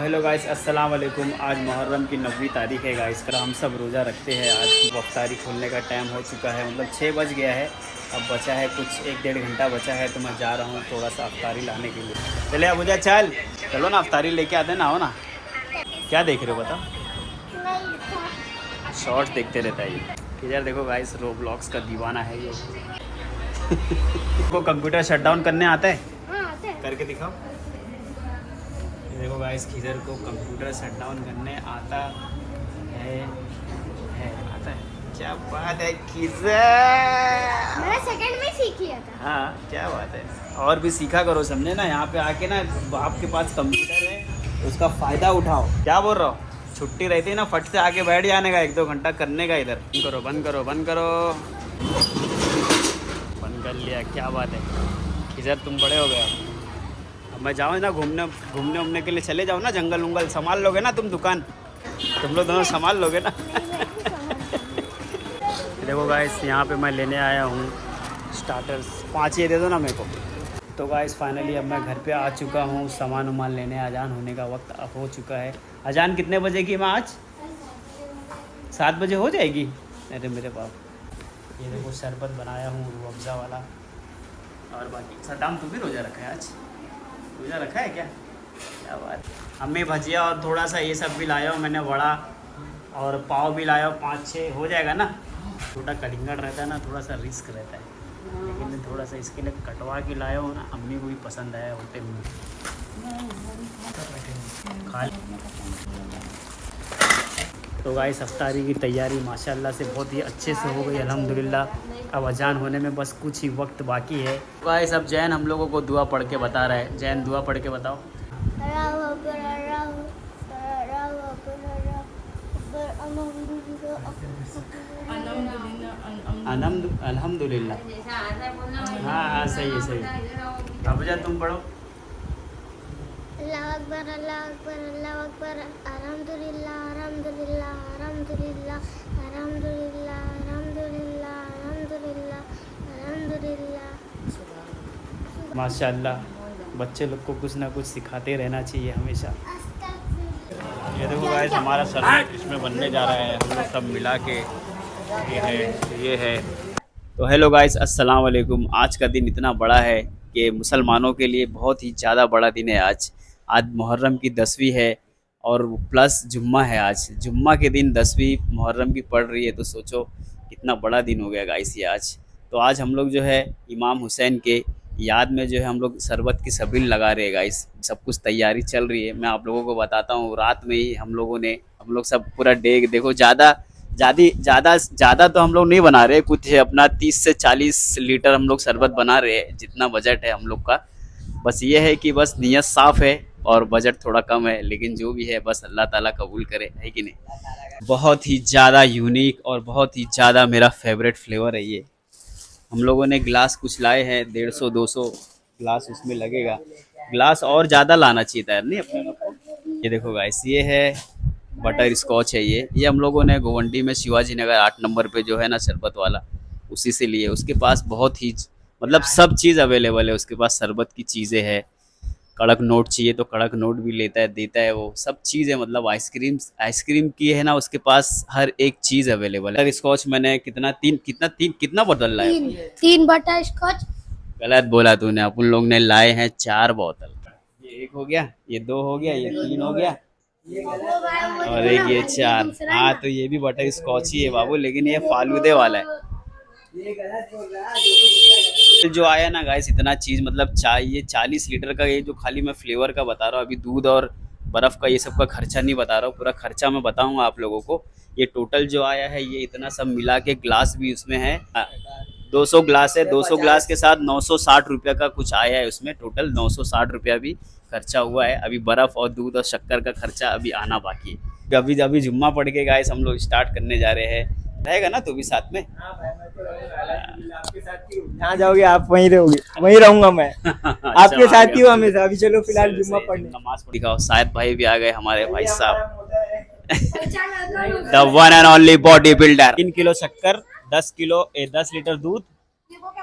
Hello guys, अस्सलाम वालेकुम। आज मुहर्रम की 9वीं तारीख है गाइस। कर हम सब रोज़ा रखते हैं। आज अफ्तारी खोलने का टाइम हो चुका है, मतलब 6 बज गया है। अब बचा है कुछ 1-1.5 घंटा बचा है, तो मैं जा रहा हूँ थोड़ा सा अफ्तारी लाने के लिए। चले अबूजा, चल चलो ना, अफ्तारी लेके आते ना, हो ना। क्या देख रहे हो बताओ? शॉर्ट्स देखते रहता है ये। इधर देखो गाइस, रोब्लॉक्स का दीवाना है ये। को कंप्यूटर शट डाउन करने आता है? हाँ, आता है। करके दिखाओ। ये देखो गाइस, खिजर को कंप्यूटर शट डाउन करने आता है आता है। क्या बात है खिजर, मैंने सेकंड में सीख लिया था। हाँ क्या बात है। और भी सीखा करो, समझे ना। यहाँ पे आके ना, आपके पास कंप्यूटर है, उसका फ़ायदा उठाओ। क्या बोल रहा हो? छुट्टी रहती है ना, फट से आके बैठ जाने का, 1-2 घंटा करने का। इधर बंद करो बंद करो बंद करो, बंद कर लिया। क्या बात है खिजर, तुम बड़े हो गए। अब मैं जाऊँ ना घूमने घूमने के लिए, चले जाओ ना, जंगल उंगल संभाल लोगे ना तुम, दुकान तुम लोग दोनों संभाल लोगे ना। देखो गाइस, यहाँ पे मैं लेने आया हूँ स्टार्टर्स, 5 ये दे दो ना मेरे को। तो गाइस फाइनली अब मैं घर पे आ चुका हूँ, सामान वामान लेने। अजान होने का वक्त अब हो चुका है। अजान कितने बजे की मैं आज? 7 बजे हो जाएगी। अरे मेरे बाप, ये देखो शरबत बनाया हूँ रूह अफ़ज़ा वाला। और बाकी सद्दाम, तू भी रोज़ा रखा है आज? रोज़ा रखा है क्या? क्या बात। अम्मी भजिया और थोड़ा सा ये सब भी लाया हूँ मैंने, वड़ा और पाव भी लाया हूँ। 5-6 हो जाएगा ना। छोटा कलिंगड़ रहता है ना, थोड़ा सा रिस्क रहता है, लेकिन थोड़ा सा इसके लिए कटवा के लाया हूँ ना। अम्मी को भी पसंद आया, होते हुए खा। तो गाइस, अफ्तारी की तैयारी माशाल्लाह से बहुत ही अच्छे से हो गई अल्हम्दुलिल्लाह। अब अजान होने में बस कुछ ही वक्त बाकी है। गाइस अब जैन हम लोगों को दुआ पढ़ के बता रहा है। जैन दुआ पढ़ के बताओ। अल्हम्दुलिल्लाह। हाँ हाँ, सही है सही है। अब जा तुम पढ़ो। अल्लाह अकबर अल्लाह अकबर अल्लाह अकबर, अल्हम्दुलिल्लाह अल्हम्दुलिल्लाह अल्हम्दुलिल्लाह अल्हम्दुलिल्लाह अल्हम्दुलिल्लाह अल्हम्दुलिल्लाह अल्हम्दुलिल्लाह। माशाल्लाह, बच्चे लोग को कुछ ना कुछ सिखाते रहना चाहिए हमेशा। ये देखो गाइस, हमारा शरबत इसमें बनने जा रहा है, हम लोग सब मिला के। ये है। तो हेलो गाइस, अस्सलाम वालेकुम। आज का दिन इतना बड़ा है कि मुसलमानों के लिए बहुत ही ज़्यादा बड़ा दिन है आज। आज मुहर्रम की 10वीं है और प्लस जुम्मा है। आज जुम्मा के दिन 10वीं मुहर्रम की पड़ रही है, तो सोचो कितना बड़ा दिन हो गया गाइस ये आज। तो आज हम लोग जो है इमाम हुसैन के याद में जो है हम लोग शरबत की सबील लगा रहे हैं गाइस। सब कुछ तैयारी चल रही है, मैं आप लोगों को बताता हूँ। रात में ही हम लोग सब पूरा डेग देखो, ज़्यादा तो हम लोग नहीं बना रहे कुछ, अपना 30 से 40 लीटर हम लोग शरबत बना रहे हैं, जितना बजट है हम लोग का। बस ये है कि बस नीयत साफ़ है और बजट थोड़ा कम है, लेकिन जो भी है बस अल्लाह ताला कबूल करे, है कि नहीं। बहुत ही ज़्यादा यूनिक और बहुत ही ज़्यादा मेरा फेवरेट फ्लेवर है ये। हम लोगों ने गिलास कुछ लाए हैं, 150-200 गिलास उसमें लगेगा। गिलास और ज़्यादा लाना चाहिए था यार, नहीं अपने लोग को। ये देखो गाइस, ये है बटर स्कॉच है। ये हम लोगों ने गोवंडी में शिवाजी नगर 8 नंबर पे जो है ना शरबत वाला, उसी से लिए। उसके पास बहुत ही मतलब सब चीज़ अवेलेबल है उसके पास, शरबत की चीज़ें हैं। कड़क नोट चाहिए तो कड़क नोट भी लेता है, देता है वो सब चीज़ है। मतलब आइसक्रीम की है ना, उसके पास हर एक चीज़ अवेलेबल है। स्कॉच मैंने कितना बोतल लाया? तीन बटर स्कॉच। गलत बोला तूने, अपन लोग ने लाए हैं 4 बोतल। ये 1 हो गया, ये 2 हो गया, ये 3 हो गया और एक ये 4। हाँ तो ये भी बटर स्कॉच ही है बाबू, लेकिन ये फालूदे वाला है। जो आया ना गाइस, इतना चीज़ मतलब चाय, ये 40 लीटर का, ये जो खाली मैं फ्लेवर का बता रहा हूँ, अभी दूध और बर्फ़ का ये सब का खर्चा नहीं बता रहा हूँ, पूरा खर्चा मैं बताऊँगा आप लोगों को। ये टोटल जो आया है, ये इतना सब मिला के, ग्लास भी उसमें है। 200 ग्लास है, 200 ग्लास के साथ 960 रुपये का कुछ आया है उसमें। टोटल 960 रुपया भी खर्चा हुआ है। अभी बर्फ़ और दूध और शक्कर का खर्चा अभी आना बाकी है। अभी जुम्मा पड़ के गाइस हम लोग स्टार्ट करने जा रहे हैं। रहेगा ना तू भी साथ में? जहाँ जाओगे आप वहीं रहोगे, वहीं रहूंगा मैं। आपके साथ ही हूँ हमेशा। अभी चलो फिलहाल जुम्मा पढ़ने। नमाज दिखाओ। शायद भाई भी आ गए हमारे भाई साहब, the one and only body builder. 3 kilo शक्कर, 10 लीटर दूध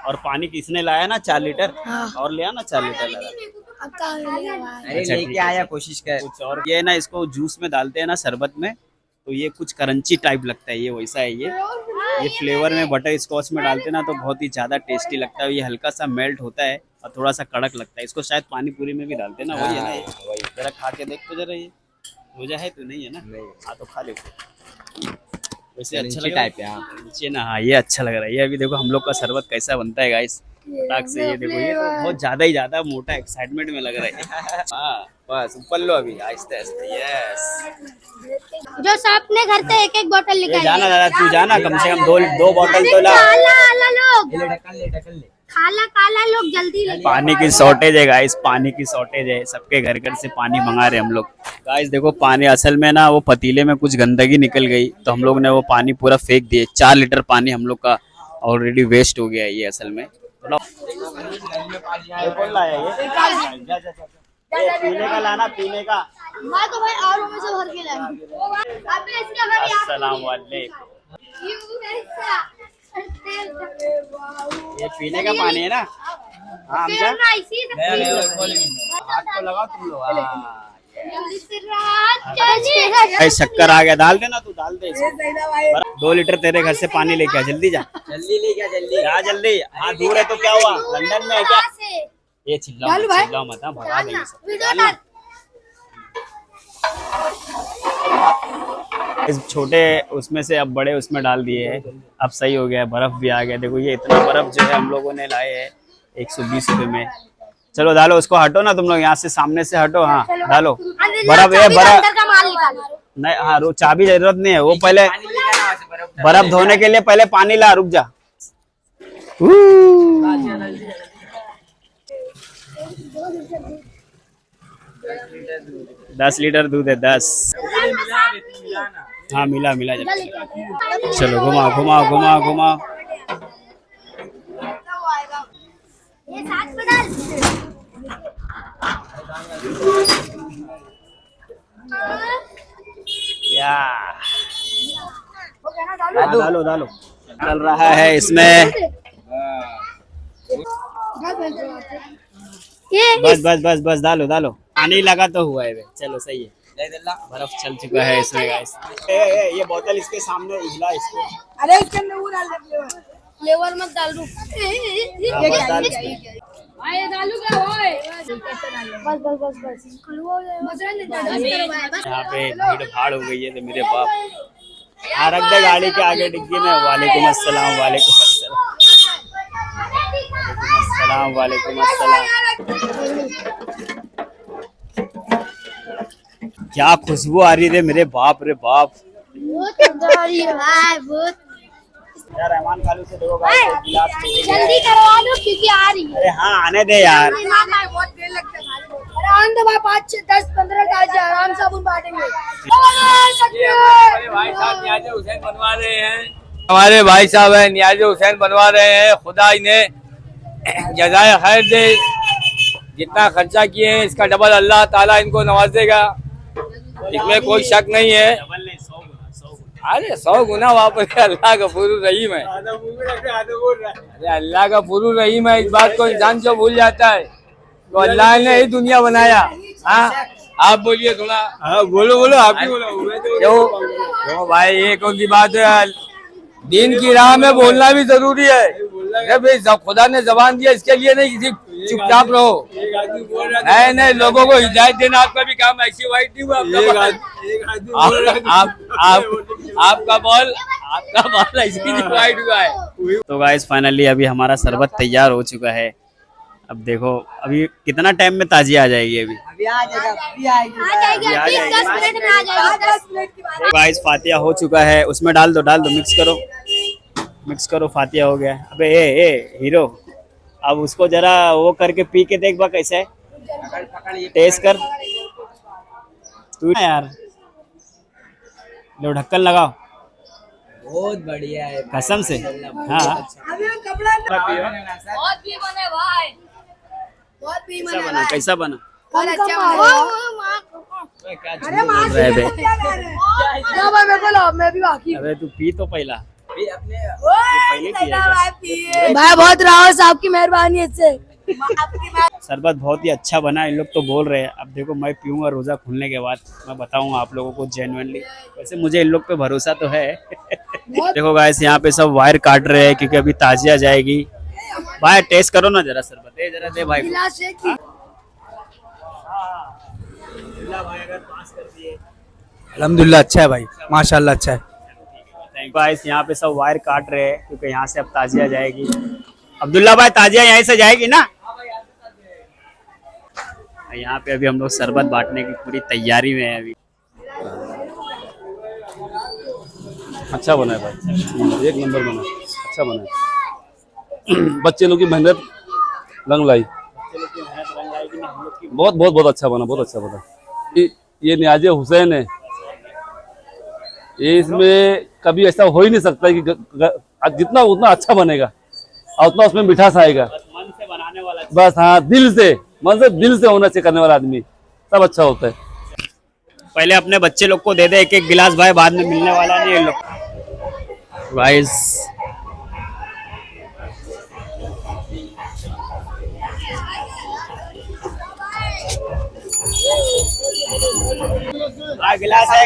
और पानी किसने लाया ना 4 लीटर। और लिया ना 4 लीटर लगा। अब कहाँ मिलेगा भाई? अरे अच्छा, लेके ठीक है, आया, अच्छा। कोशिश कर। कुछ और ये ना, इसको जूस में डालते हैं ना शरबत में, तो ये कुछ करंची टाइप लगता है, ये वैसा है ये फ्लेवर में बटर स्कॉच में डालते हैं ना तो बहुत ही ज़्यादा टेस्टी लगता है। ये हल्का सा मेल्ट होता है और थोड़ा सा कड़क लगता है। इसको शायद पानी पूरी में भी डालते हैं ना, वही है ना ये? वही। जरा खा के देख तो जरा, ये रोजा है तो नहीं है ना? नहीं। हाँ तो खा ले। वैसे अच्छा करंची लग रहा है टाइप है, हाँ। नीचे ना, हाँ ये अच्छा लग रहा है। ये अभी देखो हम लोग का शरबत कैसा बनता है गाइस, फटाक से। ये देखो, ये तो बहुत ज्यादा ही ज्यादा मोटा एक्साइटमेंट में लग रहा है। हाँ बस ऊपर लो अभी आहिस्ते आहिस्ते। यस, जो सब अपने घर से एक एक बोतल ये लेके जाना दादा, तू जाना, कम से कम दो बोतल तो ला। काला लोग, ले ढक्कन ले। काला लोग जल्दी ले। पानी की शॉर्टेज है गाइस, पानी की शॉर्टेज है, सबके घर घर से पानी मंगा रहे हम लोग। गाइस देखो पानी असल में ना वो पतीले में कुछ गंदगी निकल गई तो हम लोग ने वो पानी पूरा फेंक दिए। 4 लीटर पानी हम लोग का ऑलरेडी वेस्ट हो गया है ये असल में। ये कौन लाया ये? ये पीने का लाना, पीने का। मैं तो भाई और में से भर के लाया। अबे इसके घर अस्सलाम वालेकुम। ये पीने का पानी है ना? हाँ हमजा हाथ को लगाओ तुम लोग। भाई शक्कर आ गया, डाल देना, तू डाल दे इसको। 2 लीटर तेरे घर से पानी लेके आ, जल्दी जा, जल्दी ले क्या, जल्दी जा जल्दी। हाँ दूर है तो क्या हुआ, लंदन में है क्या? ये चिल्लाओ मत, हाँ भगा देंगे सब। इस छोटे उसमें से अब बड़े उसमें डाल दिए हैं, अब सही हो गया है। बर्फ भी आ गया, देखो ये इतना बर्फ जो है हम लोगों ने लाए है 120 रुपए में। चलो डालो उसको, हटो ना तुम लोग यहाँ से, सामने से हटो। हाँ डालो बर्फ, ये बर्फ नहीं, हाँ चाबी जरूरत नहीं है, वो पहले बर्फ धोने के लिए पहले पानी ला, रुक जा। 10 लीटर दूध है, 10। हाँ मिला जब। चलो घुमाओ। ये साथ में डाल। या डालो। चल रहा है इसमें, बस डालो। पानी लगा तो हुआ है बे। चलो सही है, बर्फ चल चुका है इसमें गाइस। ये बोतल इसके सामने हिला इसको। अरे इसके अंदर वो डाल दे, फ्लेवर मत डाल दो। बस डाल इसमें। भाई डालू क्या भाई? बस यहाँ पे भीड़ भाड़ हो गई है तो मेरे बाप। हाँ रख दे गाड़ी के आगे डिग्गी में। वालेकुम अस्सलाम। क्या खुशबू आ रही है मेरे बाप रे बाप। यार रहमान खालू से देखो गाइस, एक गिलास ले लिया है। जल्दी करवा दो क्योंकि आ रही है। अरे हाँ आने दे यार। बहुत देर लगता है। अरे आने दो भाई, 5 6 10 15 का आराम से अपन बांटेंगे। हमारे भाई साहब है नियाज हुसैन बनवा रहे हैं। खुदा इन्हें जज़ाए खैर दे, जितना खर्चा किए हैं इसका डबल अल्लाह ताला इनको नवाजेगा, इसमें कोई शक नहीं है। अरे 100 गुना वापस अल्लाह का फुरूर रहीम है। अरे अल्लाह का फुरूर रहीम है, इस बात को इंसान जो भूल जाता है तो अल्लाह ने ही दुनिया बनाया। हाँ आप बोलिए थोड़ा। हाँ बोलो आप ही बोलो। क्यों भाई, ये कौन सी बात है? दीन की राह में बोलना भी जरूरी है। जब खुदा ने जबान दिया इसके लिए नहीं किसी चुपचाप रहो। नहीं लोगों को हिदायत देना आपका भी काम, ऐसी वाइट नहीं हुआ आपका बॉल ऐसी नहीं वाइट हुआ है। तो गाइस फाइनली अभी हमारा शरबत तैयार हो चुका है। अब देखो अभी कितना टाइम में ताजी आ जाएगी। अभी आ जाएगी अभी 10 मिनट में आ जाएगी। 10 मिनट की बात। गाइस फातिया हो चुका है, उसमें डाल दो मिक्स करो। फातिया हो गया। अबे ए हीरो, अब उसको जरा वो करके पी के देख बा कैसे है, टेस्ट कर तू यार। लो ढक्कन लगाओ। बहुत बढ़िया है कसम से। हाँ बहुत भी बने भाई, बहुत भी बने। कैसा बना? बहुत अच्छा अरे भाई मेरे को लो, मैं भी बाकी। अबे तू पी तो पहला। भाई बहुत रावत साहब की मेहरबानी है इससे। शरबत बहुत ही अच्छा बना है, इन लोग तो बोल रहे हैं। अब देखो मैं पीऊंगा रोजा खुलने के बाद, मैं बताऊंगा आप लोगों को जेन्युइनली। वैसे मुझे इन लोग पे भरोसा तो है। देखो गाइस यहाँ पे सब वायर काट रहे हैं क्योंकि अभी ताजिया जाएगी। भाई टेस्ट करो ना जरा शरबत, जरा दे भाई को। गिलास है कि भाई अगर पास कर दिए। अल्हम्दुलिल्लाह अच्छा है भाई, माशाल्लाह अच्छा है। थैंक गाइस यहाँ पे सब वायर काट रहे हैं क्योंकि यहाँ से अब ताजिया जाएगी। अब्दुल्ला भाई ताजिया यहीं से जाएगी ना? यहाँ पे अभी हम लोग शरबत बांटने की पूरी तैयारी में है अभी। अच्छा बना है भाई, एक नंबर बना, अच्छा बना है। बच्चे लोग की मेहनत रंग लाई, बहुत बहुत बहुत अच्छा बना, बहुत अच्छा बना। ये नियाज़े हुसैन है, ये इसमें कभी ऐसा हो ही नहीं सकता कि जितना उतना अच्छा बनेगा और उतना उसमें मिठास आएगा। मन से बनाने वाला, बस हाँ, दिल से, मन से दिल से होना चाहिए करने वाला आदमी, सब अच्छा होता है। पहले अपने बच्चे लोग को दे दे एक एक गिलास भाई, बाद में मिलने वाला नहीं है लोग। गाइस गिलास है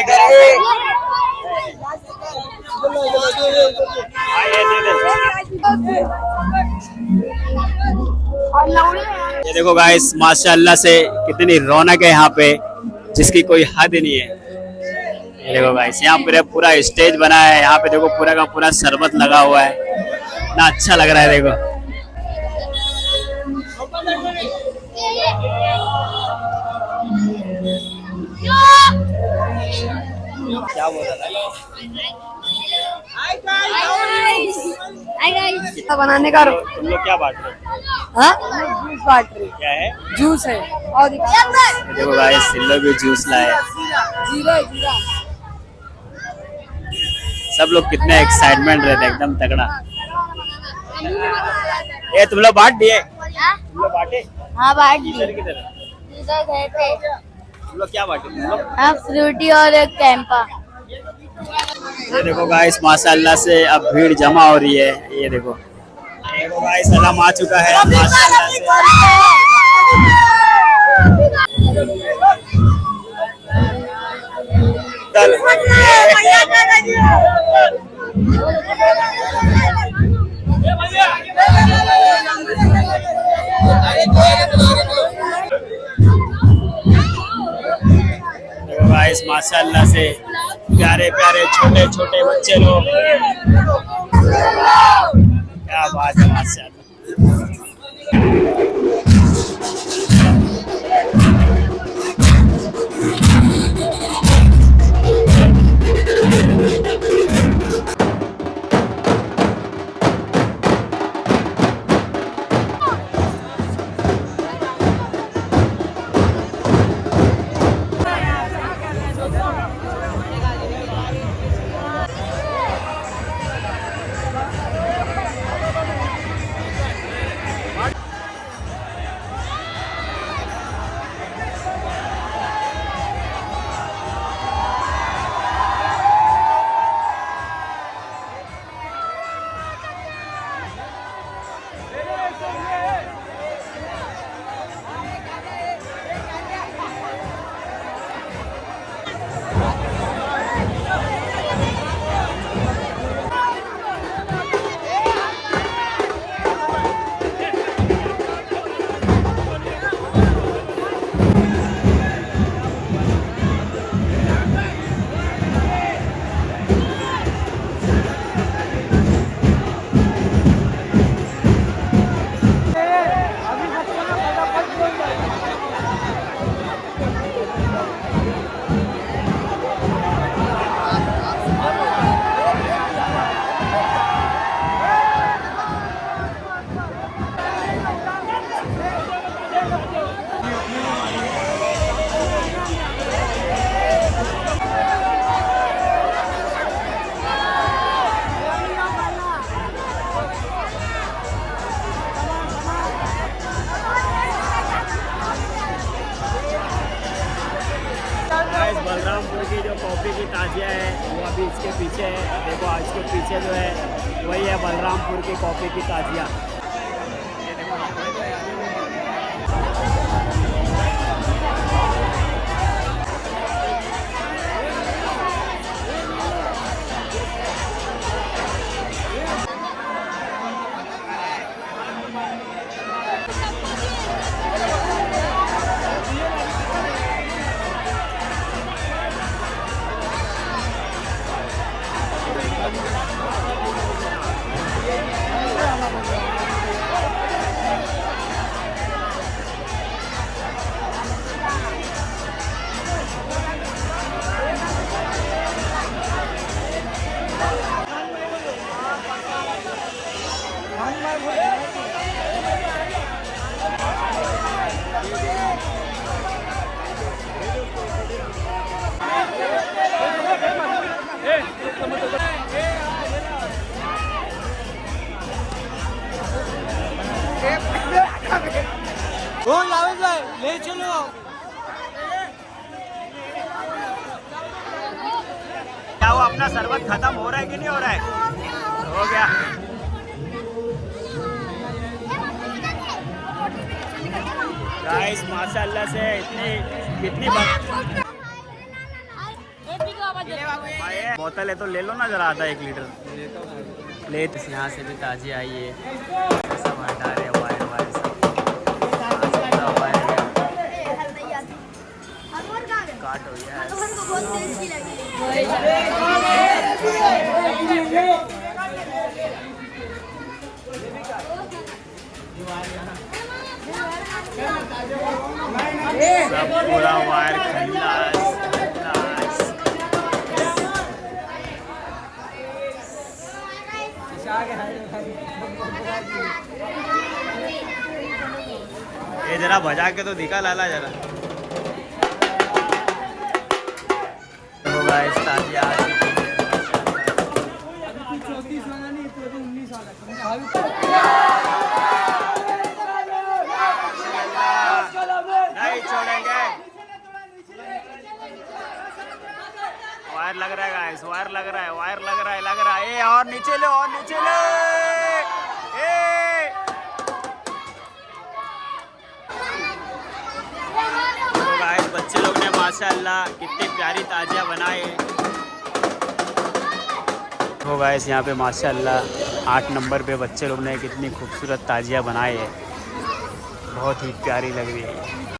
ये देखो गाइस माशाल्लाह से कितनी रौनक है यहाँ पे, जिसकी कोई हद नहीं है। ये देखो गाइस यहाँ पे पूरा स्टेज बना है, यहाँ पे देखो पूरा का पूरा शरबत लगा हुआ है, इतना अच्छा लग रहा है। देखो क्या बोल रहा था? बनाने का तुम लोग क्या बांट रहे हो? जूस बांट रही, क्या है? जूस है और देखो गाइस इन लोग भी जूस लाए, जीरा जीरा। सब लोग कितने एक्साइटमेंट रहते हैं, एकदम तगड़ा। ये तुम लोग बांट दिए? तुम लोग बांटे? हाँ बांट दी। किधर किधर? इधर घर पे तुम लोग क्या बांटे? तुम लोग? हाँ फ्रूटी और एक कैंपा। ये देखो गाइस माशाल्लाह से अब भीड़ जमा हो रही है। ये देखो गाइस सलाम आ चुका है माशाल्लाह से। देखो गाइस माशाल्लाह से प्यारे प्यारे छोटे छोटे बच्चे लोग, क्या बात है माशाल्लाह। बलरामपुर की जो कॉफ़ी की ताजिया है वो अभी इसके पीछे है। देखो इसके पीछे जो है वही है बलरामपुर की कॉफ़ी की ताजिया। ये देखो ले चलो। क्या वो अपना शरबत खत्म हो रहा है कि नहीं हो रहा है? हो गया। गाइस माशाल्लाह से कितनी बोतल है तो ले लो ना जरा, आधा 1 लीटर ले। यहाँ से भी ताजी आई है, सब हटा रहे वायर वायर सब काट हो गया सब पूरा वायर खल्लास। ये जरा बजा के तो दिखा लाला जरा। तो गाइस ताजी आ चुकी है। नहीं छोड़ेंगे। वायर लग रहा है गाइस, वायर लग रहा है, वायर लग रहा है, लग रहा है। और नीचे ले, और नीचे ले। तो गाइस बच्चे लोग ने माशाल्लाह कितनी प्यारी ताजिया बनाए। तो गाइस यहाँ पे माशाल्लाह 8 नंबर पे बच्चे लोग ने कितनी खूबसूरत ताजिया बनाए है, बहुत ही प्यारी लग रही है।